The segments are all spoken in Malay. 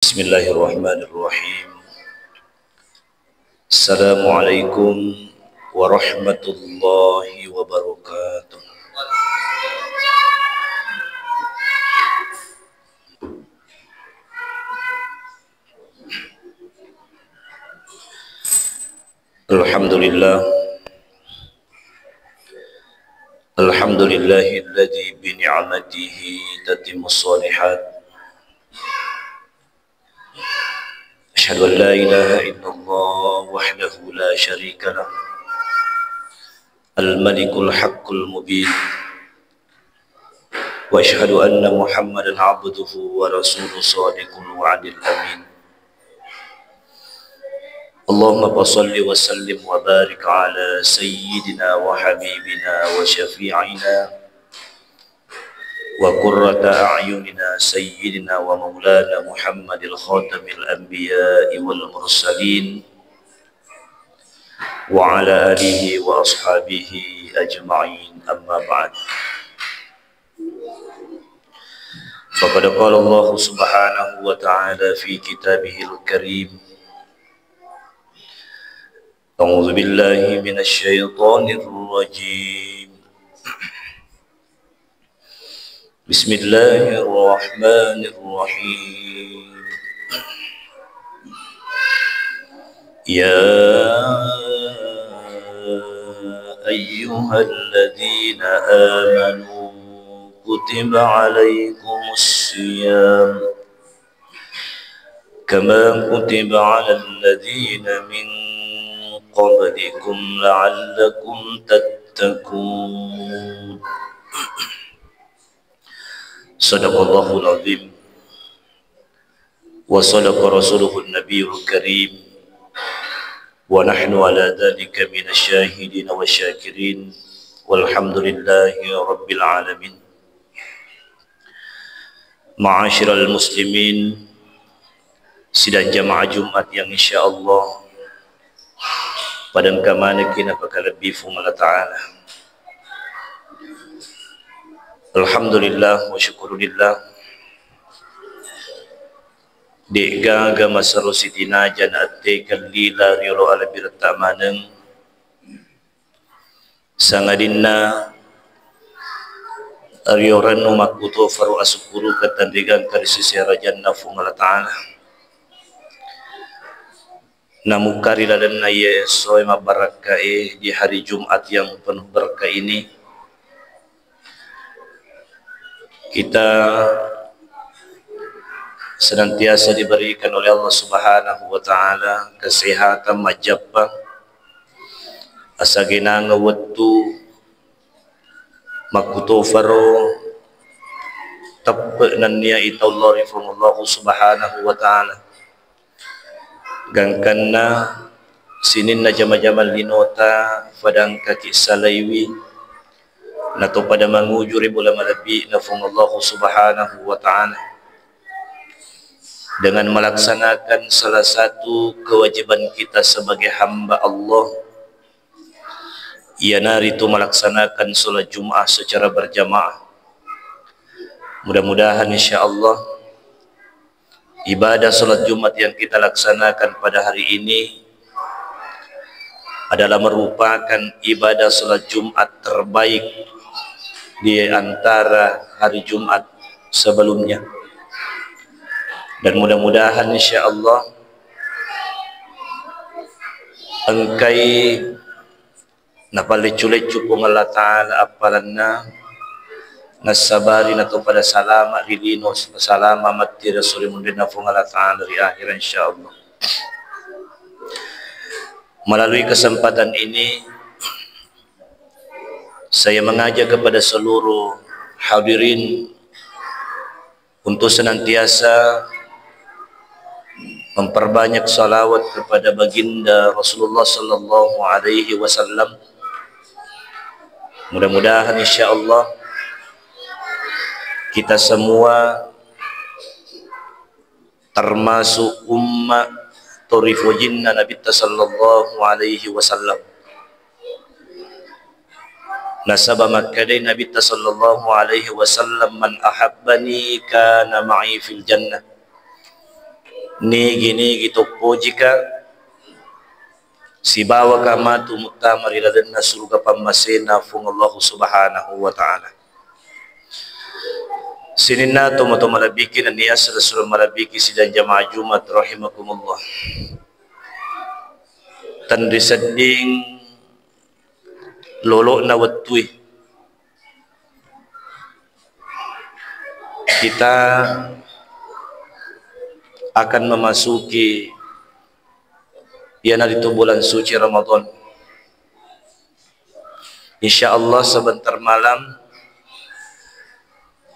Bismillahirrahmanirrahim. Assalamualaikum warahmatullahi wabarakatuh. Alhamdulillah. Alhamdulillahilladzi bi ni'matihi tatimmus shalihat. Asyhadu an la ilaha illallah wahdahu la syarika lah. Al-Malikul Haqqul Mubin. Wa asyhadu anna Muhammadan 'abduhu wa rasuluhu shadiqul wa'dil amin. Allahumma salli wa sallim wa barik ala sayyidina wa habibina wa syafi'ina wa qurrata a'yunina sayyidina wa maulana Muhammadil khatamil anbiya'i wal mursalin wa ala alihi wa ashabihi ajma'in, amma ba'd. Faqad qala Allah subhanahu wa ta'ala fi kitabihil karim: A'udzu billahi minasy syaithanir rajim. Bismillahirrahmanirrahim. Ya ayyuhalladzina amanu kutiba 'alaikumus shiyam kama kutiba 'alal ladzina min qablikum la'allakum tattaqun. Sadaqallahul azim wa sadaqa rasuluhun nabiyul karim wa nahnu ala dhalika minasy syahidin wa syakirin walhamdulillahi rabbil alamin. Ma'asyiral muslimin, sidang jamaah Jumat yang insyaallah padan kamana kina pakalabih Allah Ta'ala. Alhamdulillah wa syukurillah di gaga masaru sitina janate kalila riyolo ala birtamaneng sangadinna ariyoranu makuto faru asukuru katandigan karisisya rajanna Allah Ta'ala. Namukari ladan na yeso mabarakae di hari Jumat yang penuh berkah ini, kita senantiasa diberikan oleh Allah Subhanahu wa Ta'ala kesehatan majappa asagina ngawattu makuto faro tappe nanniya itallari from Allah Subhanahu wa Ta'ala gangkanna sinin na jama-jamal linota fadang kaki salaywi nato pada mangujuri bola malabi na from Allah Subhanahu wa Ta'ala dengan melaksanakan salah satu kewajiban kita sebagai hamba Allah, iaitu melaksanakan salat Jumat secara berjamaah. Mudah-mudahan insyaallah ibadah salat Jumat yang kita laksanakan pada hari ini adalah merupakan ibadah salat Jumat terbaik di antara hari Jumat sebelumnya. Dan mudah-mudahan insyaallah engkai napalecu-lecu pun Allah Ta'ala apalanna nasabari nato pada salama rilino salama mati rasul mundina pun Allah Ta'ala di akhir insyaallah. Melalui kesempatan ini saya mengajak kepada seluruh hadirin untuk senantiasa memperbanyak salawat kepada baginda Rasulullah sallallahu alaihi wasallam. Mudah-mudahan insyaallah kita semua termasuk ummah turifu jinna Nabi sallallahu alaihi wasallam. Nasaba makkadai Nabi sallallahu alaihi wasallam man ahabbani kana ma'i fil jannah ni gini gitu po jika si bawa kama tu mutamar ila danna surga pamasena fung Allah subhanahu wa ta'ala sininna tu malabikin niyas rasul malabiki sidang jamaah Jumat rahimakumullah tan diseding lolo na watui kita akan memasuki itu bulan suci Ramadan. InsyaAllah sebentar malam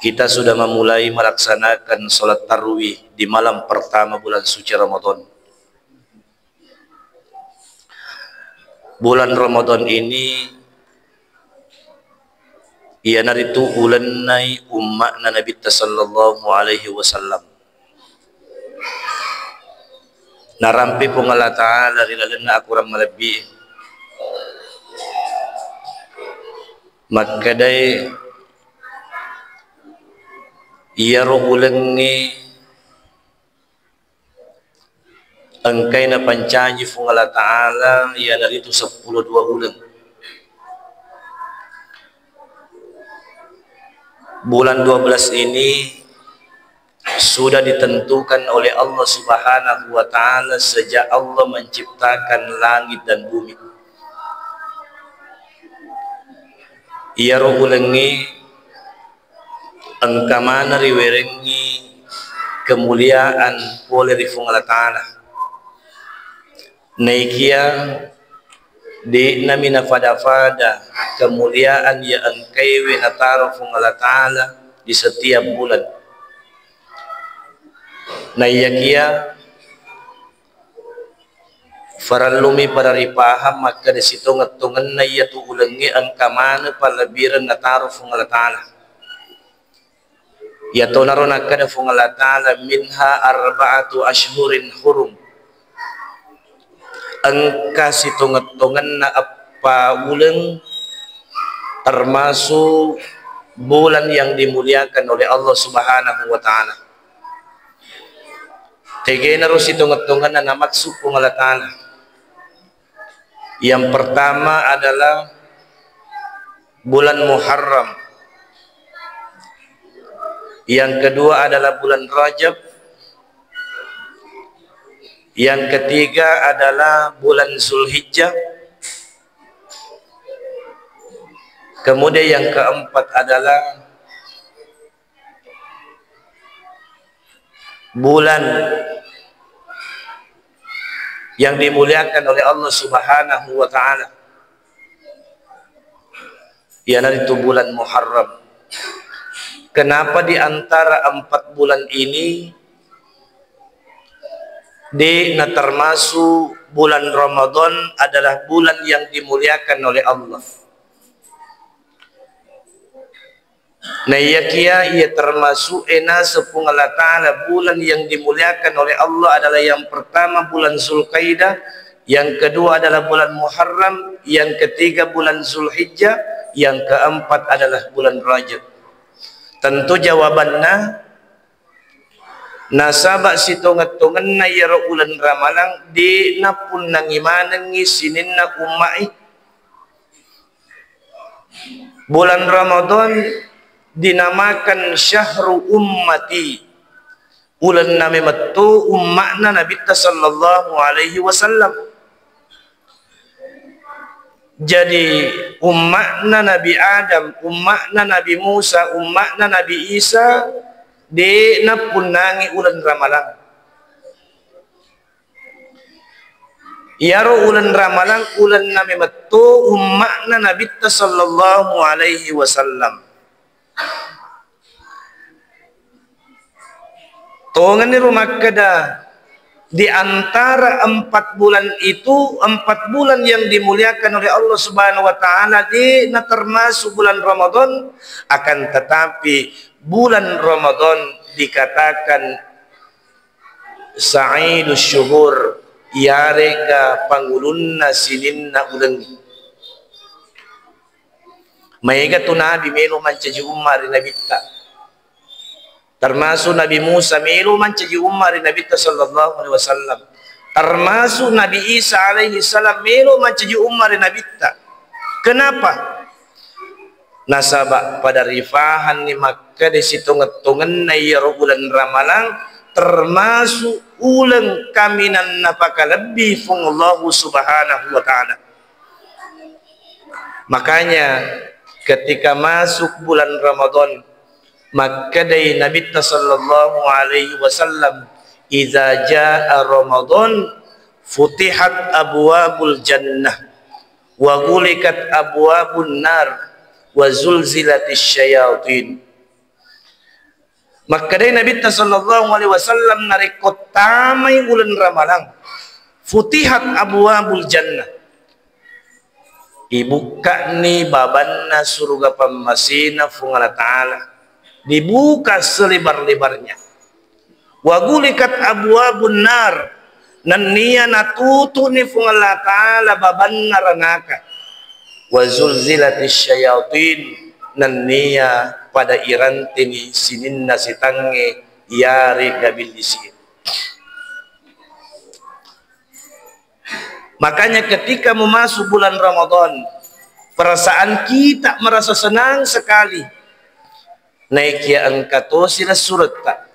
kita sudah memulai melaksanakan sholat tarawih di malam pertama bulan suci Ramadan. Bulan Ramadan ini itu ulan nai ummakna Nabi sallallahu alaihi wasallam. Narampi pong Allah Ta'ala rilalan na akurang malabi magkaday iyaro ulang ni angkay na pancanyi pong Allah Ta'ala iya narito 12 ulang. Bulan 12 ini sudah ditentukan oleh Allah Subhanahu wa ta'ala sejak Allah menciptakan langit dan bumi. Ia rohulengi angkamana riwerengi kemuliaan oleh rifung Allah ta'ala. Naikia di namina fada-fada kemuliaan ya angkaiwe nataro fung Allah ta'ala di setiap bulan. Na iyakia faralumi para ripaham maka di situ ngatungan na iya tuulangi ang kamana palabiran nataro fung Allah ta'ala. Yato naron akada fung Allah ta'ala minha arba'atu ashhurin hurum. Ang kasitungan na apa ulang termasuk bulan yang dimuliakan oleh Allah Subhanahu wa ta'ala. Tegay na rin situngan na namaksud kong Allah ta'ala. Yang pertama adalah bulan Muharram. Yang kedua adalah bulan Rajab. Yang ketiga adalah bulan Zulhijjah. Kemudian yang keempat adalah bulan yang dimuliakan oleh Allah Subhanahu wa ta'ala. Yaitu bulan Muharram. Kenapa di antara 4 bulan ini na termasuk bulan Ramadan adalah bulan yang dimuliakan oleh Allah. Nah ia termasuk sepung Allah Ta'ala bulan yang dimuliakan oleh Allah adalah yang pertama bulan Zulqaidah, yang kedua adalah bulan Muharram, yang ketiga bulan Zulhijjah, yang keempat adalah bulan Rajab. Tentu jawabannya nasabak situngat-tungan na yaro ulan ramalang di napun nangimanang isinin na umai. Bulan Ramadan dinamakan syahru ummati. Ulan nami matu ummakna Nabi sallallahu alaihi wasallam. Jadi ummakna Nabi Adam, ummakna Nabi Musa, ummakna Nabi Isa di napunangi ulan ramalang. Yaro ulan ramalang ulan nami matu ummakna Nabi sallallahu alaihi wasallam. Tongan ni rumah kada di antara 4 bulan itu 4 bulan yang dimuliakan oleh Allah Subhanahu wa ta'ala di na termasuk bulan Ramadan, akan tetapi bulan Ramadan dikatakan sa'idus syuhur yareka pangulunna sininna ulangi. Maiga tu nabi melo mancaji umar nabi ta. termasuk Nabi Musa melu mancaji umar Nabi sallallahu alaihi wasallam, termasuk Nabi Isa alaihi salam melu mancaji umar Nabi ta. Kenapa? Nasabak pada rifahan ni Makkah di situ ngetungan na ya bulan Ramalang, termasuk ulang kaminan napaka lebih fung Allah subhanahu wa ta'ala. Makanya ketika masuk bulan Ramadan, maka dari Nabi sallallahu alaihi wasallam, idza jaa Ramadan futihat abwabul jannah wa ghulikat abwabun nar wa zulzilatis syayatin. Maka dari Nabi sallallahu alaihi wasallam narikot tamai bulan Ramadan, futihat abwabul jannah, dibuka ni babanna surga pamasina fung Allah Ta'ala, dibuka selebar-lebarnya. Wa gulikat abwabun nar, nan niya natutu ni fung Allah Ta'ala babanna ranaka. Wa zulzilatis syayatin, nan niya pada iranti ni sininna sitange yari gabilisin. Makanya ketika memasuki bulan Ramadan, perasaan kita merasa senang sekali. Naik ya angkato sila surat tak.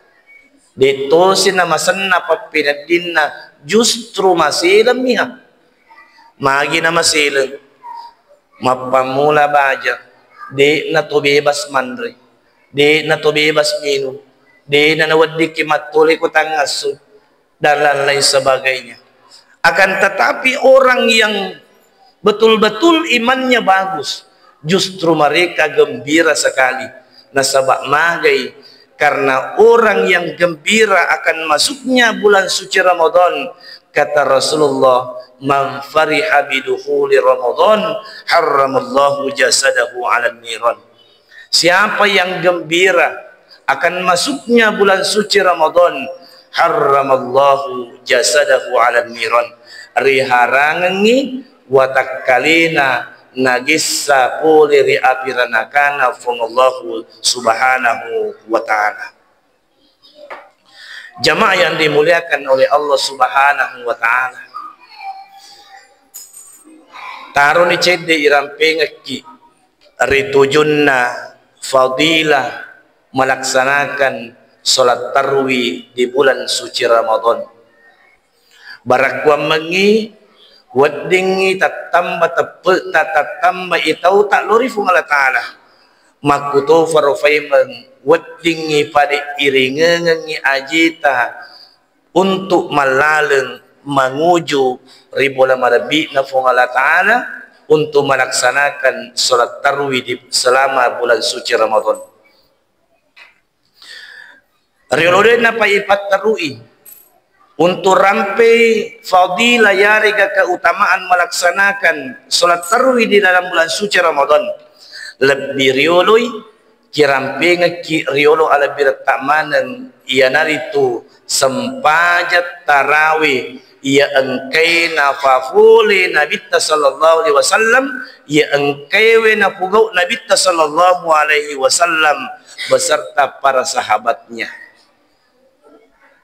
Dito sina masanna papinadinna justru masilam niya. Magi na masilang. Mapamula baja. Di na to bebas mandre. Di na to bebas minum. Di na nawadik matuli ko tangaso. Dan lain sebagainya. Akan tetapi orang yang betul-betul imannya bagus, justru mereka gembira sekali. Nasabak magai, karena orang yang gembira akan masuknya bulan suci Ramadan, kata Rasulullah, man fariha bidukhuli Ramadan harramallahu jasadahu 'alan niran. Siapa yang gembira akan masuknya bulan suci Ramadan, harramallahu jasadahu 'alan niran. Riharangi watakkalina nagissa puli riapiranakana funallahu subhanahu wa ta'ala. Jamaah yang dimuliakan oleh Allah subhanahu wa ta'ala, taruh ni cede irampengaki ritujunna fadilah melaksanakan solat tarwih di bulan suci Ramadan. Barakwa mengi wadingi tatamba tepe tatamba itau tak lori fung Allah Ta'ala makuto farofaiman wadingi pada iringengi ajita untuk malaleng menguju ribola marabi na fung Allah Ta'ala untuk melaksanakan solat tarwih di selama bulan suci Ramadan. Riolode na paipat tarwih untuk rampai fadilah yariga keutamaan melaksanakan solat tarwih di dalam bulan suci Ramadan. Lebih rioloi kirampe ngaki riolo ala birtamanan ia naritu sempajat tarawih ia engkai nafafule Nabi sallallahu alaihi wasallam ia engkaiwe napugau Nabi sallallahu alaihi wasallam beserta para sahabatnya.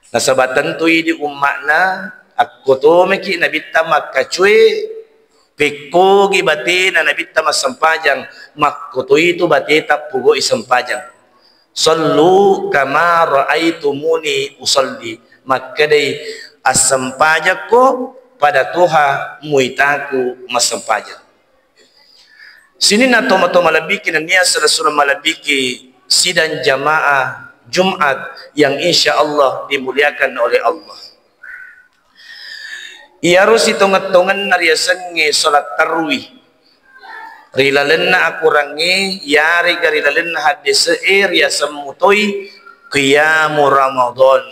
Nasabatan tu di umatna aku tu meki Nabi tamak kacui piko gibati na Nabi tamak sempajang makku tu itu bati tak pugo isempajang. Sallu kama raaitumuni usalli, maka dai asempajak ko pada Tuhan muitaku masempajang. Sini na tomato malabiki na niya surah malabiki sidang jamaah Jumat yang insya Allah dimuliakan oleh Allah. Ia harus hitung-hitungan nariasannya solat tarwih. Rilalenna aku rangi yari garilalenna hadis ria semutoi qiyamu Ramadan.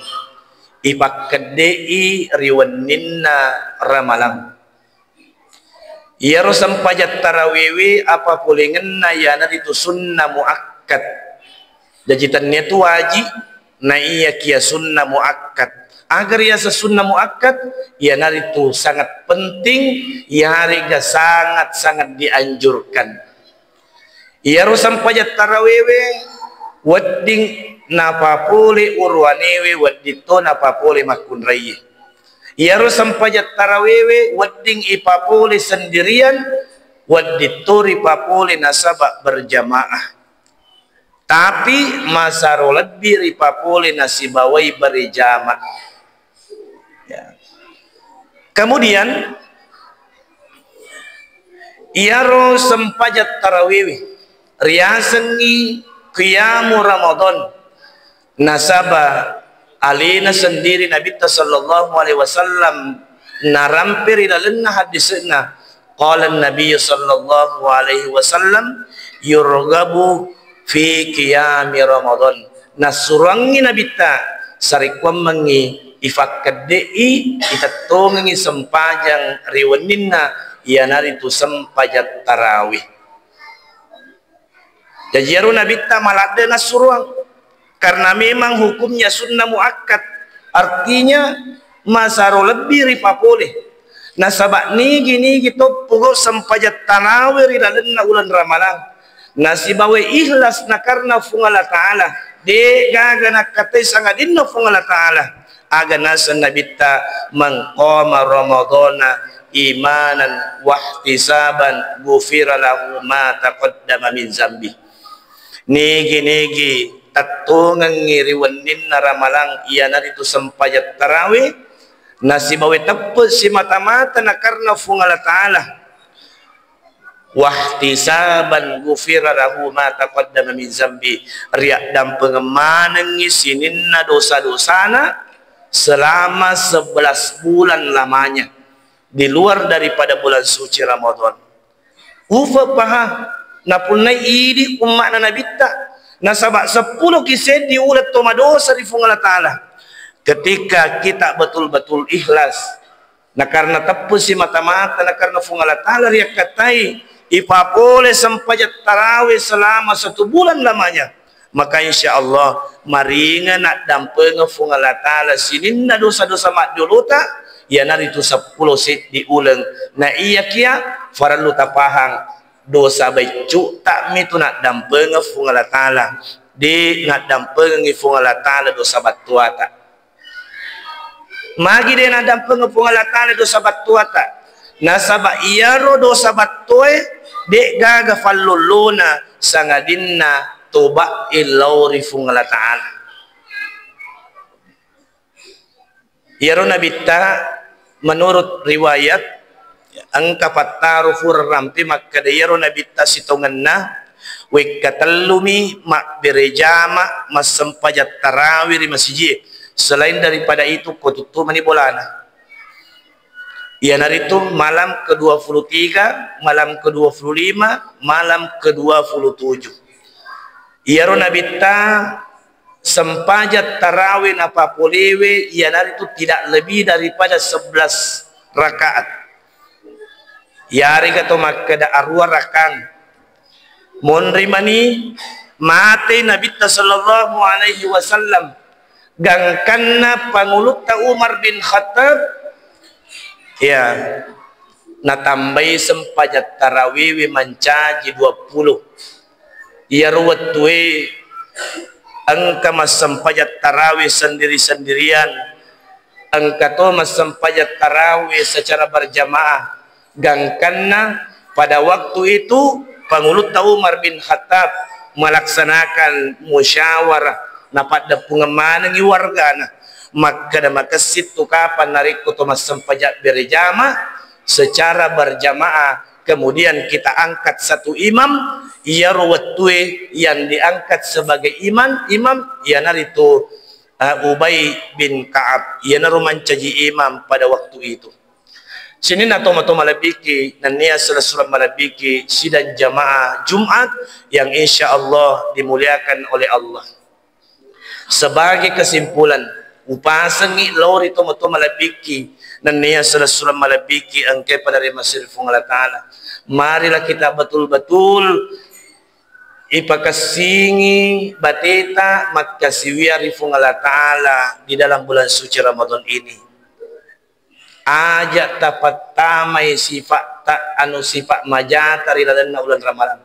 Ipakkedei riwaninna ramalang. Ia harus sempajat tarawewe apa pulingenna yana itu sunnah muakkad. Jajitannya itu wajib na iya kia sunnah muakkad. Agar ia sesunnah muakkad ia nari itu sangat penting, ia harga sangat-sangat dianjurkan. Ia harus sampai tarawewe wedding napapuli urwanewe waddito napapuli makunraye. Yaro sampajat tarawewe wadding ipapuli sendirian waddito ripapuli nasabak berjamaah. Tapi masaro lebih ripapuli nasibawai berjamaah. Ya. Kemudian yaro sampajat tarawewe riasengi qiyamu Ramadan nasaba alina sendiri Nabi sallallahu alaihi wasallam narampir dalenna hadisna qala Nabi sallallahu alaihi wasallam yurgabu fi qiyami Ramadan nasurangi Nabi ta sarikwam mengi ifakadei itatongi sempajang riweninna yanari tu sempajat tarawih. Jajaru Nabi ta malade nasuruang karena memang hukumnya sunnah muakkad, artinya masaro lebih ripapoleh. Nasabak nigi gitu pukul sempajat tarawih ridalenna ulan ramalan. Nasibawe ikhlas na karena fungala ta'ala de gaga nakatai sangadinna fungala ta'ala aga nasa nabita mangqama ramadana imanan wahtisaban gufira lahu ma taqaddama min zambi. Nigi tatungan ngiriwanin na ramalang iyan na dito sempajat tarawih nasibawe tapos si mata-mata na karena fungala ta'ala wahtisaban gufira lahu ma taqaddama min zambi riak dan pengemanan ngisinin na dosa-dosana selama 11 bulan lamanya di luar daripada bulan suci Ramadan. Ufa paha napunai idi umat na nabita nasabak 10 kisah diulat toma dosa di fungala ta'ala ketika kita betul-betul ikhlas na karena tepus si mata-mata na karena fungala ta'ala riak katai ipapole sempajat tarawih selama 1 bulan lamanya maka insyaallah maringan nak dampeng fungala ta'ala sinin na dosa-dosa mak duluta ya nari tu 10 sit diulang na iya kia faralu tapahang dosa baicu tak mitu nak dampeng fungala ta'ala di nak dampeng fungala ta'ala dosa batuata magi de nak dampeng fungala ta'ala dosa batuata nasaba iyaro dosa batoe dek gaga falluluna sangadinna toba ilauri fungala ta'ala. Iyaro nabita menurut riwayat angka pataru furrampi maka iyaro nabita sitonganna wekatallumi mak berejama mas sempajat tarawih di masjid selain daripada itu kututu mani bolana. Ya hari itu malam ke-23, malam ke-25, malam ke-27. Ya Nabita sempajat tarawih napa polewe ya hari itu tidak lebih daripada 11 rakaat. Ya hari kata makada arwah rakan. Monrimani mate Nabita sallallahu alaihi wasallam gangkanna panguluta Umar bin Khattab ya natambai sempajat tarawih mancaji 20 ya ruwatwe angka mas sempajat tarawih sendiri-sendirian angka to mas sempajat tarawih secara berjamaah gangkanna pada waktu itu pangulut Umar bin Khattab melaksanakan musyawarah napada pengemana ngi wargana maka situ kapan narik kutumas sempajak berjamaah secara berjamaah kemudian kita angkat satu imam ya ruwatwe yang diangkat sebagai imam ya naritu Ubay bin Ka'ab ya narumancaji imam pada waktu itu sini na tomato malabiki nania surah malabiki sidang jamaah Jumat yang insyaallah dimuliakan oleh Allah. Sebagai kesimpulan upasangi lori tomato malabiki nania surah malabiki angke pada masir fungala ta'ala marilah kita betul-betul ipakasingi bateta makasiwiari fungala ta'ala di dalam bulan suci Ramadan ini ajak tapat tamai sifat tak anu sifat majatari dalam bulan Ramadan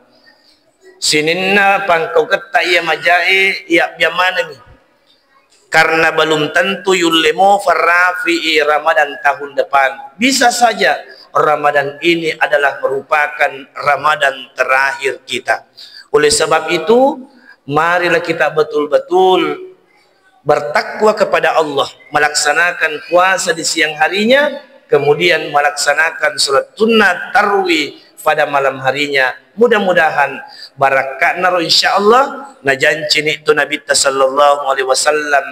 Sininna pangkau kata ia majai ia biamana ni. Karena belum tentu yulemo farafi Ramadan tahun depan. Bisa saja Ramadan ini adalah merupakan Ramadan terakhir kita. Oleh sebab itu, marilah kita betul-betul bertakwa kepada Allah, melaksanakan puasa di siang harinya, kemudian melaksanakan salat sunnah tarawih pada malam harinya. Mudah-mudahan barakatna insyaallah na janji ni tu Nabi sallallahu alaihi wasallam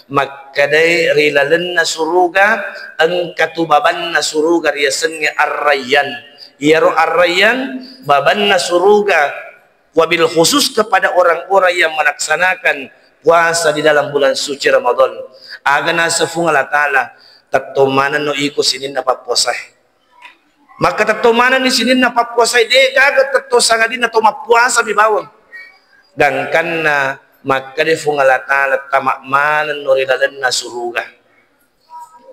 makkadai rilalanna suruga angkatu babanna suruga riasannya ar-rayyan yaro ar-rayyan babanna suruga, wabil khusus kepada orang-orang yang melaksanakan puasa di dalam bulan suci Ramadan. Agana sefung Allah Ta'ala tatomanan no iko sinin na papuasay. Maka tatomanan ni sinin na papuasay de gagat tato sangadin na tumapuasa bibawang. Gangkan na maka de fung Allah Ta'ala tamakmanan no rilalan na suruga.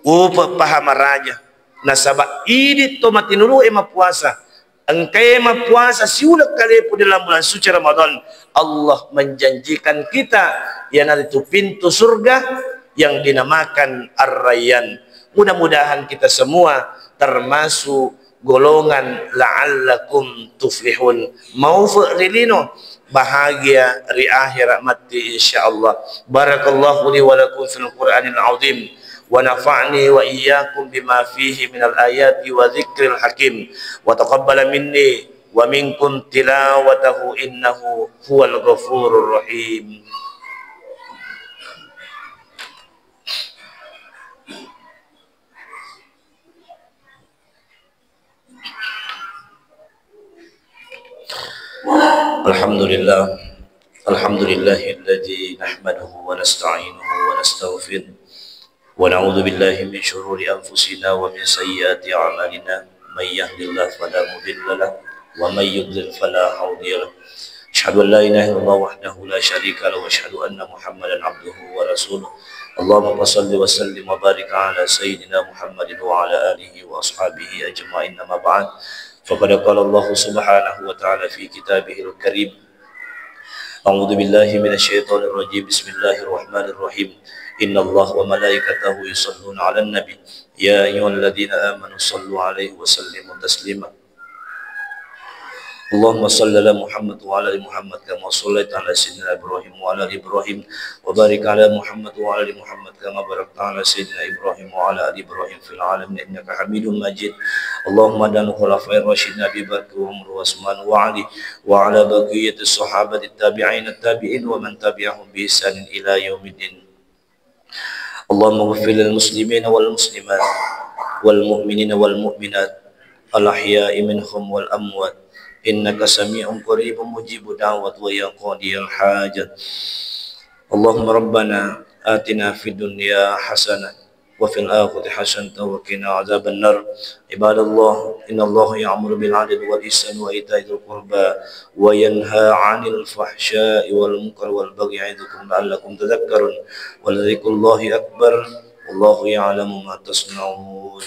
Upa pahamaraja nasaba idit to matinuru mapuasa. Engkau mapuasa siulak kali pun dalam bulan suci Ramadan. Allah menjanjikan kita yang ada itu pintu surga yang dinamakan Ar-Rayyan. Mudah-mudahan kita semua termasuk golongan la'allakum tuflihun. Mau rilino bahagia ri akhirat mati insyaallah. Barakallahu li wa lakum fil Qur'anil azim. ونفعني وإياكم بما فيه من الآيات وذكر الحكيم وتقبل مني ومنكم تلاوته إنه هو الغفور الرحيم. الحمد لله الذي نحمده ونستعينه ونستغفره ونعوذ بالله من شرور أنفسنا ومن سيئات أعمالنا. من يهد الله فلا مضل له ومن يضلل فلا هادي له. أشهد أن لا إله إلا الله وحده لا شريك له وأشهد أن محمدا عبده ورسوله. اللهم صل وسلم وبارك على سيدنا محمد وعلى آله وأصحابه أجمعين. أما بعد فقد قال الله سبحانه وتعالى في كتابه الكريم: أعوذ بالله من الشيطان الرجيم. بسم الله الرحمن الرحيم. إن الله وملائكته يصلون على النبي يا أيها الذين آمنوا صلوا عليه وسلموا تسليما. اللهم صل على محمد وعلى آل محمد كما صليت على سيدنا إبراهيم وعلى آل إبراهيم وبارك على محمد وعلى آل محمد كما باركت على سيدنا إبراهيم وعلى آل إبراهيم في العالمين إنك حميد مجيد. اللهم دعنا خلفاء الراشدين أبي بكر وعمر وعثمان وعلي وعلى بقية الصحابة التابعين ومن تبعهم بإحسان إلى يوم الدين. اللهم اغفر للمسلمين والمسلمات والمؤمنين والمؤمنات الأحياء منهم والأموات إنك سميع قريب مجيب دعوة ويا قاضي الحاجة. اللهم ربنا آتنا في الدنيا حسنة وفي الآخرة حسنة وقنا عذاب النار. عباد الله إن الله يأمر بالعدل والإحسان وإيتاء ذي القربى وينهى عن الفحشاء والمنكر والبغي يعظكم لعلكم تذكرون ولذكر الله أكبر والله يعلم ما تصنعون.